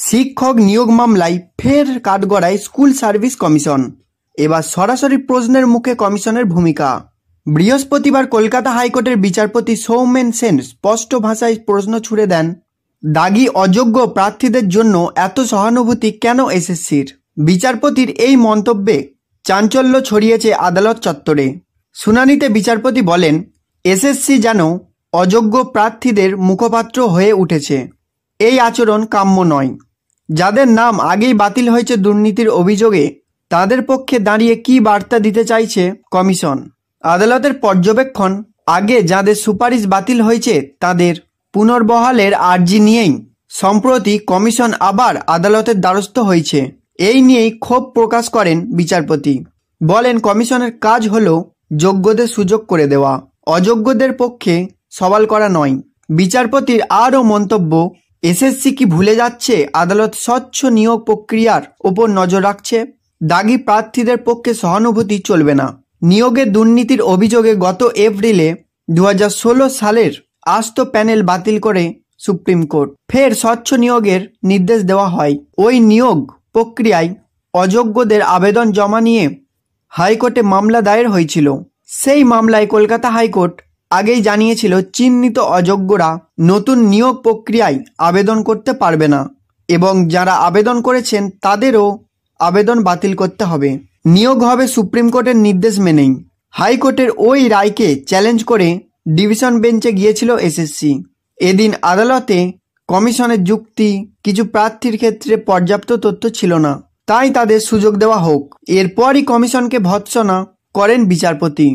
শিক্ষক নিয়োগ মামলায় ফের কাঠগড়ায় স্কুল সার্ভিস কমিশন। এবার সরাসরি প্রশ্নের মুখে কমিশনের ভূমিকা। বৃহস্পতিবার কলকাতা হাইকোর্টের বিচারপতি সৌমেন সেন স্পষ্ট ভাষায় প্রশ্ন ছুড়ে দেন, দাগী অযোগ্য প্রার্থীদের জন্য এত সহানুভূতি কেন এসএসসির? বিচারপতির এই মন্তব্যে চাঞ্চল্য ছড়িয়েছে আদালত চত্বরে। শুনানিতে বিচারপতি বলেন, এসএসসি যেন অযোগ্য প্রার্থীদের মুখপাত্র হয়ে উঠেছে। এই আচরণ কাম্য নয়। যাদের নাম আগেই বাতিল হয়েছে দুর্নীতির অভিযোগে, তাদের পক্ষে দাঁড়িয়ে কী বার্তা দিতে চাইছে কমিশন? আদালতের পর্যবেক্ষণ, আগে যাদের সুপারিশ বাতিল হয়েছে তাদের পুনর্বহালের আর্জি নিয়েই সম্প্রতি কমিশন আবার আদালতের দ্বারস্থ হয়েছে। এই নিয়েই ক্ষোভ প্রকাশ করেন বিচারপতি। বলেন, কমিশনের কাজ হলো যোগ্যদের সুযোগ করে দেওয়া, অযোগ্যদের পক্ষে সওয়াল করা নয়। বিচারপতির আরও মন্তব্য, এসএসসি কি ভুলে যাচ্ছে আদালত স্বচ্ছ নিয়োগ প্রক্রিয়ার ওপর নজর রাখছে? দাগী প্রার্থীদের পক্ষে সহানুভূতি চলবে না। নিয়োগে দুর্নীতির অভিযোগে গত এপ্রিলে 2016 সালের আস্ত প্যানেল বাতিল করে সুপ্রিম কোর্ট ফের স্বচ্ছ নিয়োগের নির্দেশ দেওয়া হয়। ওই নিয়োগ প্রক্রিয়ায় অযোগ্যদের আবেদন জমা নিয়ে হাইকোর্টে মামলা দায়ের হয়েছিল। সেই মামলায় কলকাতা হাইকোর্ট আগেই জানিয়েছিল, চিহ্নিত অযোগ্যরা নতুন নিয়োগ প্রক্রিয়ায় আবেদন করতে পারবে না এবং যারা আবেদন করেছেন তাদেরও আবেদন বাতিল করতে হবে। নিয়োগ হবে সুপ্রিম কোর্টের নির্দেশ মেনেই। হাইকোর্টের ওই রায়কে চ্যালেঞ্জ করে ডিভিশন বেঞ্চে গিয়েছিল এসএসসি। এদিন আদালতে কমিশনের যুক্তি, কিছু প্রার্থীর ক্ষেত্রে পর্যাপ্ত তথ্য ছিল না, তাই তাদের সুযোগ দেওয়া হোক। এরপরই কমিশনকে ভৎসনা করেন বিচারপতি।